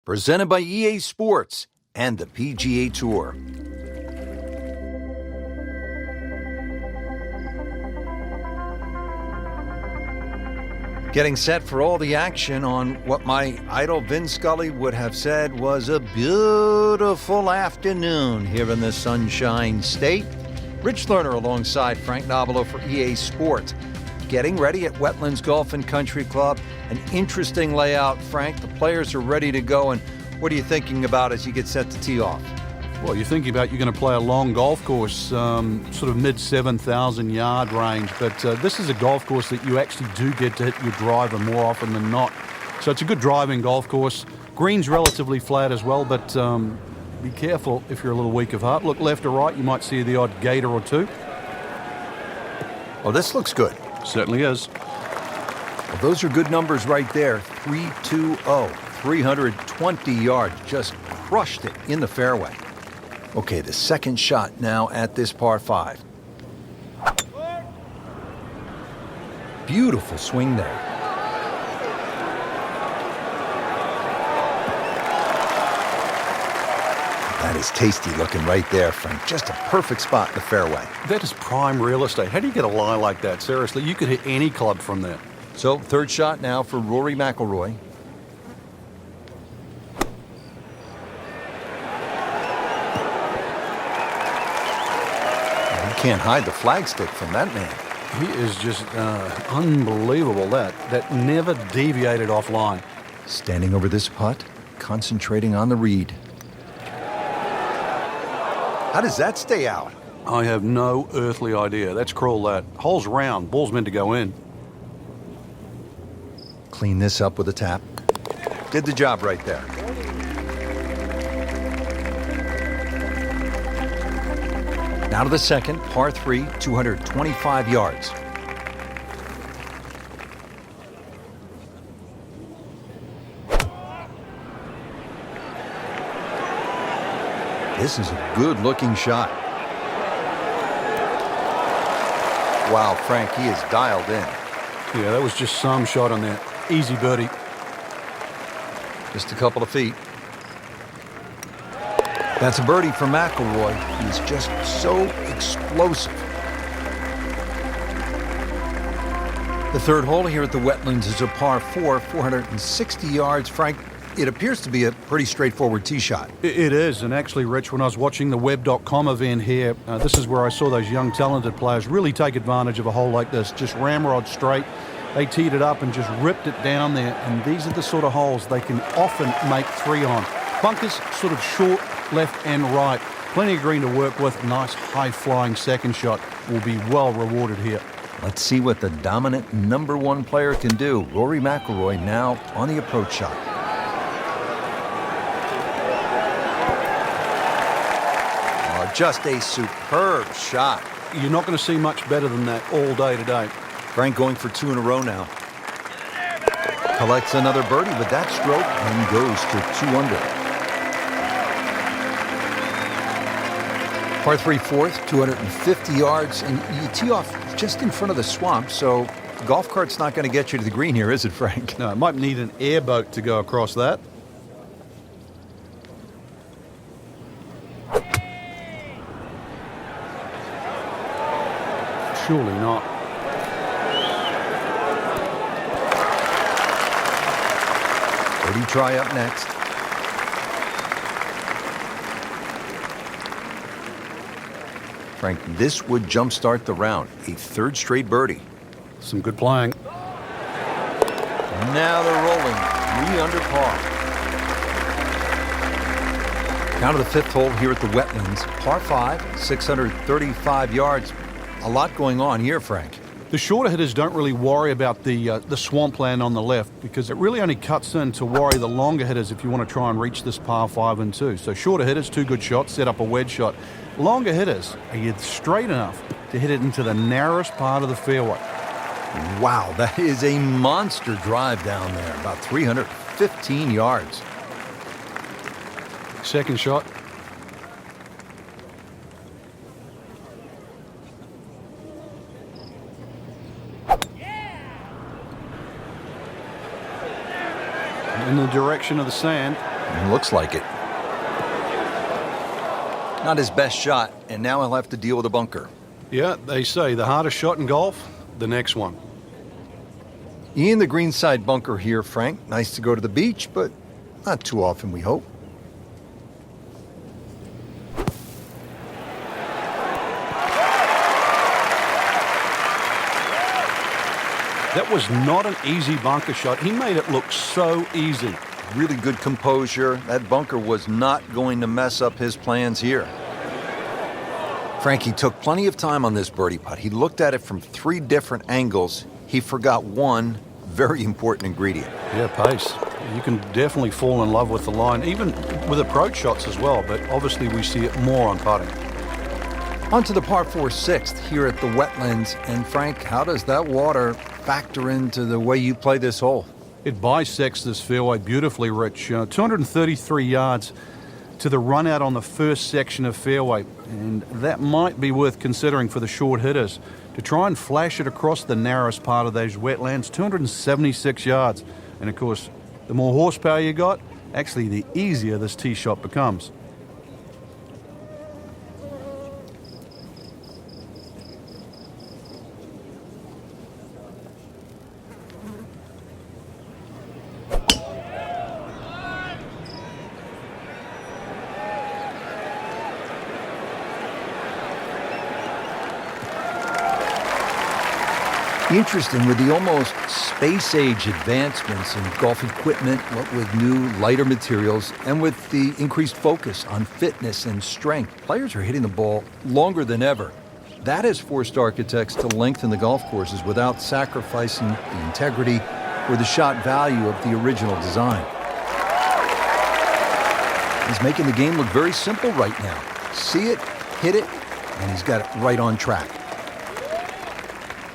Presented by EA Sports and the PGA Tour. Getting set for all the action on what my idol Vin Scully would have said was a beautiful afternoon here in the Sunshine State. Rich Lerner alongside Frank Nobilo for EA Sports. Getting ready at Wetlands Golf and Country Club. An interesting layout, Frank. The players are ready to go, and what are you thinking about as you get set to tee off? Well, you're thinking about you're going to play a long golf course, sort of mid-7,000 yard range, but this is a golf course that you actually do get to hit your driver more often than not. So it's a good driving golf course. Green's relatively flat as well, but be careful if you're a little weak of heart. Look left or right, you might see the odd gator or two. Oh, this looks good. Certainly is. Well, those are good numbers right there. 320, 320 yards. Just crushed it in the fairway. Okay, the second shot now at this par 5. Beautiful swing there. That is tasty looking right there, Frank. Just a perfect spot in the fairway. That is prime real estate. How do you get a lie like that? Seriously, you could hit any club from there. So, third shot now for Rory McIlroy. Can't hide the flagstick from that man. He is just unbelievable. That never deviated offline. Standing over this putt, concentrating on the read. How does that stay out? I have no earthly idea. That's cruel, that. Hole's round. Ball's meant to go in. Clean this up with a tap. Did the job right there. Now to the second, par 3, 225 yards. This is a good-looking shot. Wow, Frank, he is dialed in. Yeah, that was just some shot on that. Easy birdie. Just a couple of feet. That's a birdie for McIlroy. He's just so explosive. The third hole here at the Wetlands is a par 4, 460 yards. Frank, it appears to be a pretty straightforward tee shot. It is, and actually, Rich, when I was watching the web.com event here, this is where I saw those young, talented players really take advantage of a hole like this. Just ramrod straight. They teed it up and just ripped it down there, and these are the sort of holes they can often make 3 on. Bunkers sort of short, left and right. Plenty of green to work with. Nice high-flying second shot will be well rewarded here. Let's see what the dominant number 1 player can do. Rory McIlroy now on the approach shot. Oh, just a superb shot. You're not going to see much better than that all day today. Frank going for 2 in a row now. Collects another birdie with that stroke and goes to 2 under. Par 3 fourth, 250 yards, and you tee off just in front of the swamp, so the golf cart's not going to get you to the green here, is it, Frank? No, it might need an airboat to go across that. Surely not. Birdie try up next. Frank, this would jumpstart the round. A 3rd straight birdie. Some good playing. Now they're rolling. 3 under par. Now to the 5th hole here at the Wetlands. Par 5, 635 yards. A lot going on here, Frank. The shorter hitters don't really worry about the swampland on the left because it really only cuts in to worry the longer hitters if you want to try and reach this par 5 and 2. So shorter hitters, 2 good shots, set up a wedge shot. Longer hitters, are you straight enough to hit it into the narrowest part of the fairway? Wow, that is a monster drive down there, about 315 yards. Second shot. In the direction of the sand. Looks like it. Not his best shot, and now he'll have to deal with a bunker. Yeah, they say the hardest shot in golf, the next one. In the greenside bunker here, Frank. Nice to go to the beach, but not too often, we hope. That was not an easy bunker shot. He made it look so easy. Really good composure. That bunker was not going to mess up his plans here. Frankie took plenty of time on this birdie putt. He looked at it from 3 different angles. He forgot one very important ingredient. Yeah, pace. You can definitely fall in love with the line, even with approach shots as well, but obviously we see it more on putting. On to the par 4 sixth here at the Wetlands. And Frank, how does that water factor into the way you play this hole? It bisects this fairway beautifully, Rich. 233 yards to the run out on the first section of fairway, and that might be worth considering for the short hitters to try and flash it across the narrowest part of those wetlands. 276 yards, and of course the more horsepower you got, actually the easier this tee shot becomes. Interesting, with the almost space-age advancements in golf equipment, what with new, lighter materials, and with the increased focus on fitness and strength, players are hitting the ball longer than ever. That has forced architects to lengthen the golf courses without sacrificing the integrity or the shot value of the original design. He's making the game look very simple right now. See it, hit it, and he's got it right on track.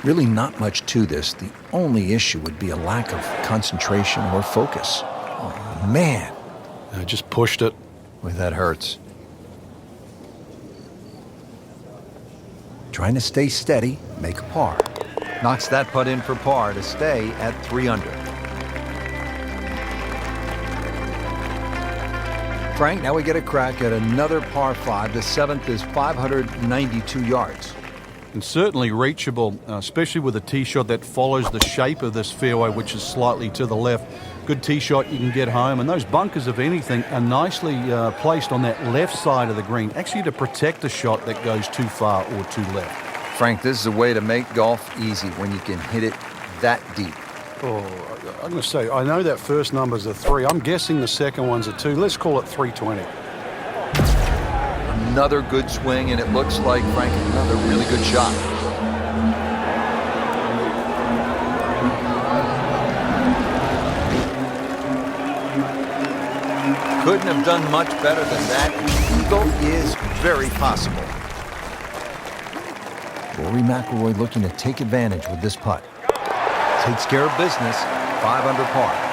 Really not much to this. The only issue would be a lack of concentration or focus. Oh, man. I just pushed it. Boy, that hurts. Trying to stay steady, make a par. Knocks that putt in for par to stay at 3 under. Frank, now we get a crack at another par 5. The 7th is 592 yards. And certainly reachable, especially with a tee shot that follows the shape of this fairway, which is slightly to the left. Good tee shot, you can get home. And those bunkers, if anything, are nicely placed on that left side of the green, actually to protect a shot that goes too far or too left. Frank, this is a way to make golf easy when you can hit it that deep. Oh, I'm going to say, I know that first number's a 3. I'm guessing the second one's a 2. Let's call it 320. Another good swing, and it looks like, Frank, another really good shot. Couldn't have done much better than that. Eagle is very possible. Rory McIlroy looking to take advantage with this putt. Takes care of business, 5 under par.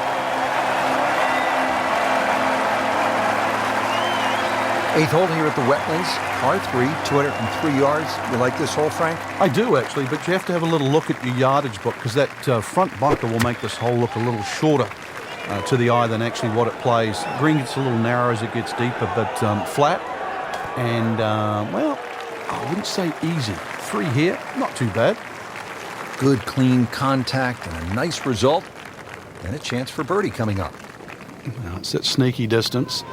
8th hole here at the Wetlands, par 3, 203 yards. You like this hole, Frank? I do, actually, but you have to have a little look at your yardage book because that front bunker will make this hole look a little shorter to the eye than actually what it plays. Green gets a little narrow as it gets deeper, but flat and, well, I wouldn't say easy. 3 here, not too bad. Good, clean contact and a nice result. And a chance for birdie coming up. Now it's that sneaky distance.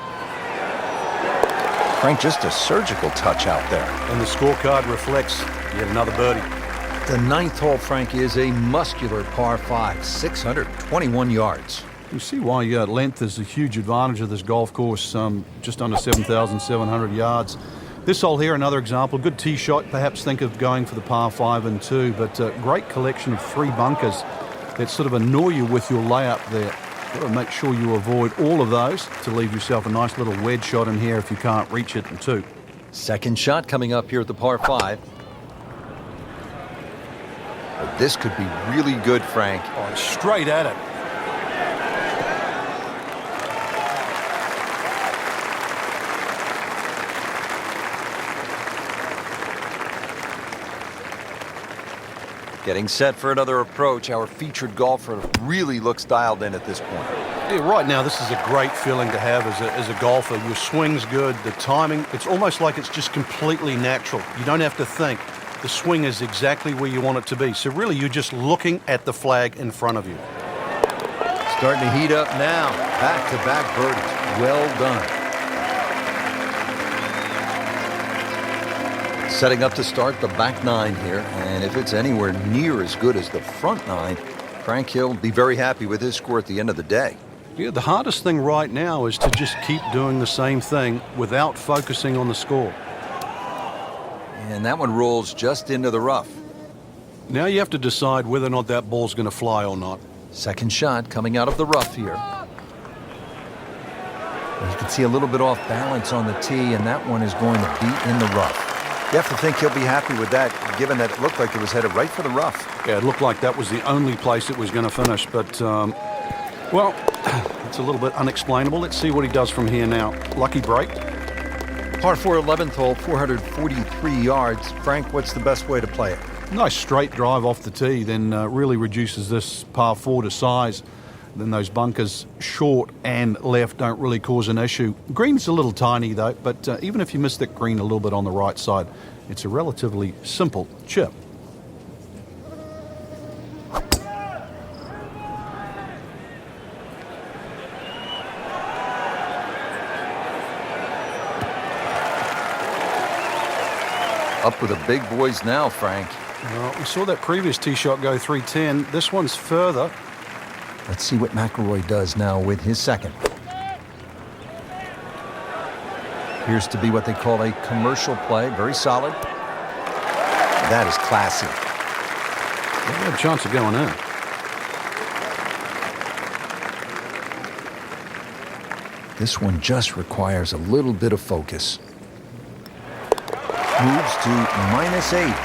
Frank, just a surgical touch out there. And the scorecard reflects yet another birdie. The 9th hole, Frank, is a muscular par 5, 621 yards. You see why length is a huge advantage of this golf course, just under 7,700 yards. This hole here, another example, good tee shot, perhaps think of going for the par 5 and 2, but a great collection of 3 bunkers that sort of annoy you with your layup there. Got to make sure you avoid all of those to leave yourself a nice little wedge shot in here if you can't reach it in 2. Second shot coming up here at the par 5. But this could be really good, Frank. Oh, straight at it. Getting set for another approach. Our featured golfer really looks dialed in at this point. Yeah, right now this is a great feeling to have as a golfer. Your swing's good, the timing, it's almost like it's just completely natural. You don't have to think. The swing is exactly where you want it to be. So really you're just looking at the flag in front of you. Starting to heat up now. Back-to-back birdies. Well done. Setting up to start the back nine here, and if it's anywhere near as good as the front nine, Frank Hill will be very happy with his score at the end of the day. Yeah, the hardest thing right now is to just keep doing the same thing without focusing on the score. And that one rolls just into the rough. Now you have to decide whether or not that ball's going to fly or not. Second shot coming out of the rough here. You can see a little bit off balance on the tee, and that one is going to be in the rough. You have to think he'll be happy with that, given that it looked like it was headed right for the rough. Yeah, it looked like that was the only place it was going to finish, but, well, it's a little bit unexplainable. Let's see what he does from here now. Lucky break. Par 4 11th hole, 443 yards. Frank, what's the best way to play it? Nice straight drive off the tee, then really reduces this par 4 to size. Then those bunkers short and left don't really cause an issue. Green's a little tiny though, but even if you miss that green a little bit on the right side, it's a relatively simple chip. Up with the big boys now, Frank. Well, we saw that previous tee shot go 310. This one's further. Let's see what McIlroy does now with his second. Appears to be what they call a commercial play. Very solid. That is classy. They have a chance of going in. This one just requires a little bit of focus. Moves to -8.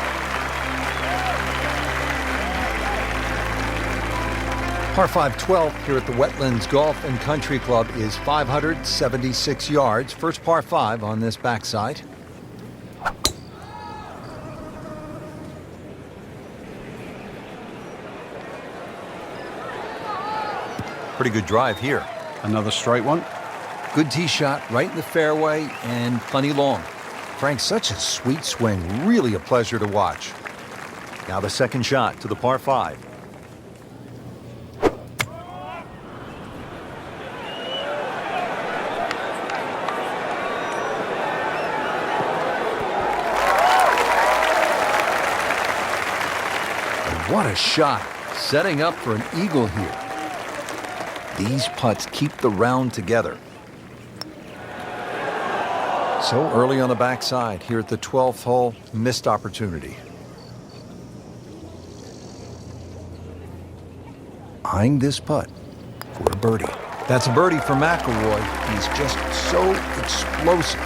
Par 5 12 here at the Wetlands Golf and Country Club is 576 yards. First par 5 on this backside. Pretty good drive here. Another straight one. Good tee shot right in the fairway and plenty long. Frank, such a sweet swing. Really a pleasure to watch. Now the second shot to the par 5. What a shot. Setting up for an eagle here. These putts keep the round together. So early on the backside here at the 12th hole, missed opportunity. Eyeing this putt for a birdie. That's a birdie for McIlroy. He's just so explosive.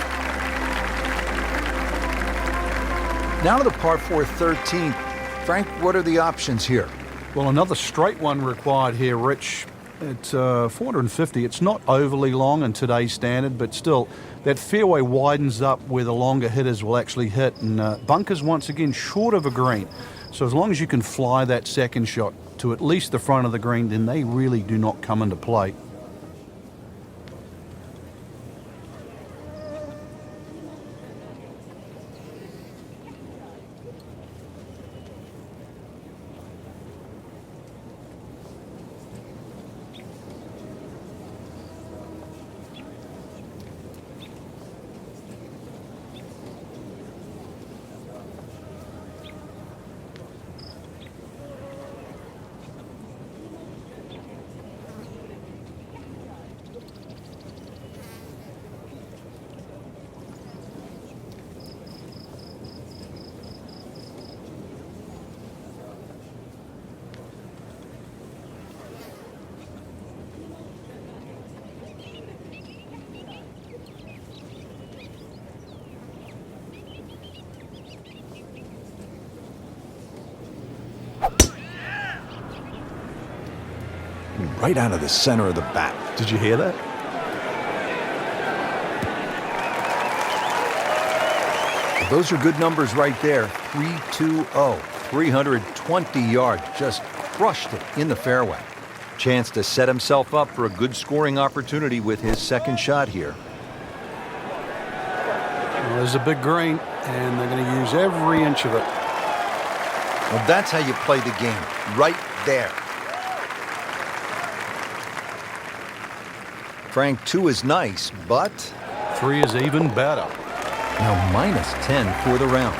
Now to the par 4 13th. Frank, what are the options here? Well, another straight one required here, Rich. It's 450. It's not overly long in today's standard, but still, that fairway widens up where the longer hitters will actually hit. And bunkers, once again, short of a green. So as long as you can fly that second shot to at least the front of the green, then they really do not come into play. Right out of the center of the bat. Did you hear that? Well, those are good numbers right there. 320, 320 yards. Just crushed it in the fairway. Chance to set himself up for a good scoring opportunity with his second shot here. Well, there's a big green, and they're going to use every inch of it. Well, that's how you play the game, right there. Frank, 2 is nice, but 3 is even better. Now -10 for the round.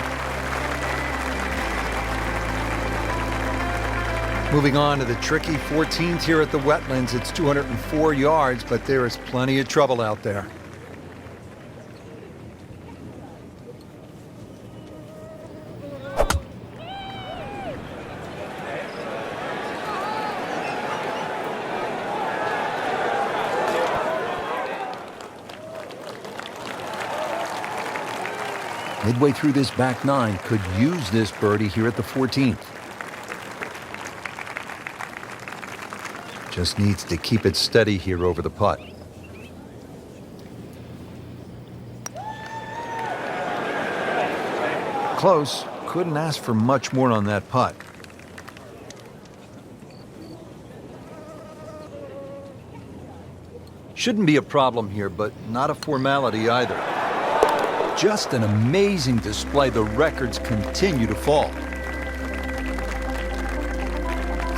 Moving on to the tricky 14th here at the Wetlands. It's 204 yards, but there is plenty of trouble out there. Midway through this back 9, could use this birdie here at the 14th. Just needs to keep it steady here over the putt. Close. Couldn't ask for much more on that putt. Shouldn't be a problem here, but not a formality either. Just an amazing display. The records continue to fall.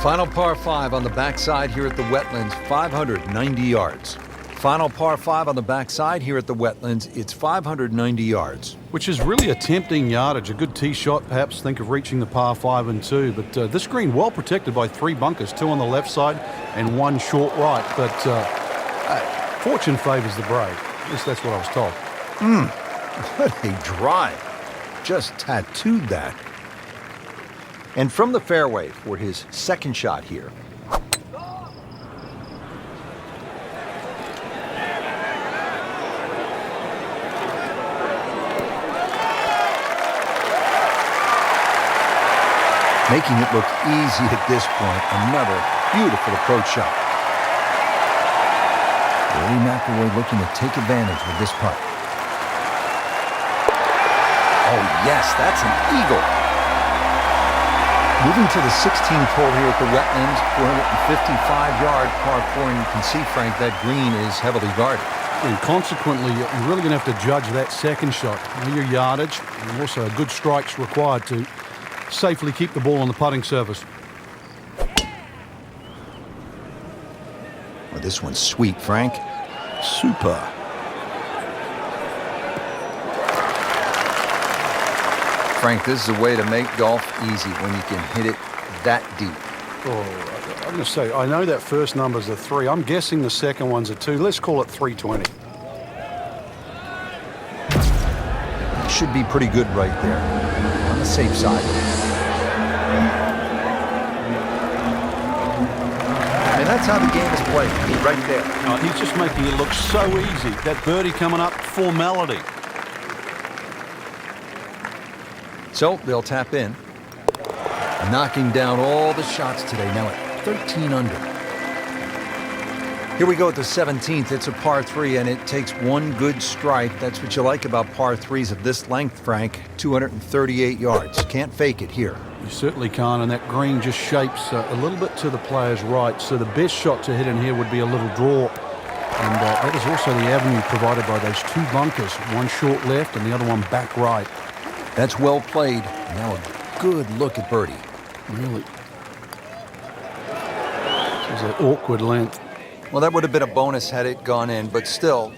Final par 5 on the backside here at the Wetlands, 590 yards. Final par 5 on the backside here at the Wetlands, it's 590 yards. Which is really a tempting yardage. A good tee shot, perhaps think of reaching the par 5 and 2. But this green well protected by 3 bunkers, 2 on the left side and 1 short right. But fortune favors the brave. At least that's what I was told. What a drive. Just tattooed that. And from the fairway for his second shot here. Making it look easy at this point. Another beautiful approach shot. Rory McIlroy looking to take advantage with this putt. Oh, yes, that's an eagle. Moving to the 16th hole here at the Wetlands, 455-yard par 4, and you can see, Frank, that green is heavily guarded. And consequently, you're really going to have to judge that second shot. Know your yardage, and also good strikes required to safely keep the ball on the putting surface. Well, this one's sweet, Frank. Super. Frank, this is a way to make golf easy when you can hit it that deep. Oh, I'm going to say, I know that first number's a 3. I'm guessing the second one's a 2. Let's call it 320. Should be pretty good right there. On the safe side. And that's how the game is played. Right there. Oh, he's just making it look so easy. That birdie coming up, formality. So they'll tap in. Knocking down all the shots today. Now at 13 under. Here we go at the 17th. It's a par 3, and it takes 1 good strike. That's what you like about par 3s of this length, Frank. 238 yards. Can't fake it here. You certainly can't, and that green just shapes a little bit to the player's right. So the best shot to hit in here would be a little draw. And that is also the avenue provided by those 2 bunkers. 1 short left and the other one back right. That's well played. Now a good look at birdie. Really. This is an awkward length. Well, that would have been a bonus had it gone in, but still,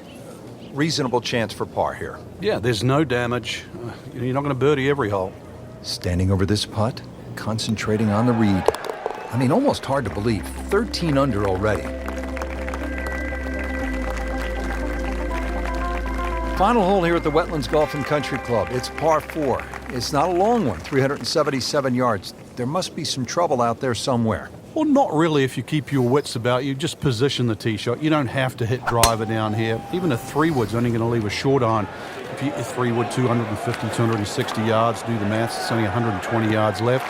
reasonable chance for par here. Yeah, there's no damage. You're not going to birdie every hole. Standing over this putt, concentrating on the read. I mean, almost hard to believe. 13 under already. Final hole here at the Wetlands Golf and Country Club. It's par 4. It's not a long one, 377 yards. There must be some trouble out there somewhere. Well, not really if you keep your wits about you. Just position the tee shot. You don't have to hit driver down here. Even a 3-wood's only going to leave a short iron. If you hit a 3-wood, 250, 260 yards, do the maths, it's only 120 yards left.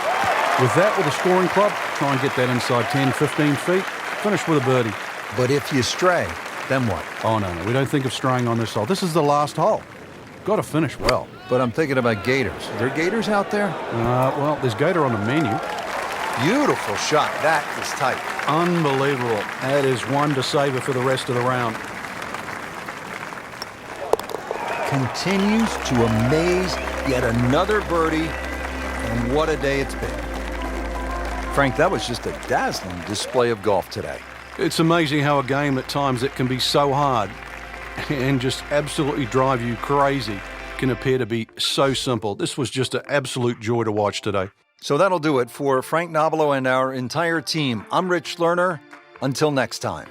With that, with a scoring club, try and get that inside 10, 15 feet. Finish with a birdie. But if you stray, then what? Oh, no, we don't think of straying on this hole. This is the last hole. Got to finish well. But I'm thinking about gators. Are there gators out there? Well, there's gator on the menu. Beautiful shot. That is tight. Unbelievable. That is one to savor for the rest of the round. Continues to amaze. Yet another birdie. And what a day it's been. Frank, that was just a dazzling display of golf today. It's amazing how a game at times that can be so hard and just absolutely drive you crazy can appear to be so simple. This was just an absolute joy to watch today. So that'll do it for Frank Nobilo and our entire team. I'm Rich Lerner. Until next time.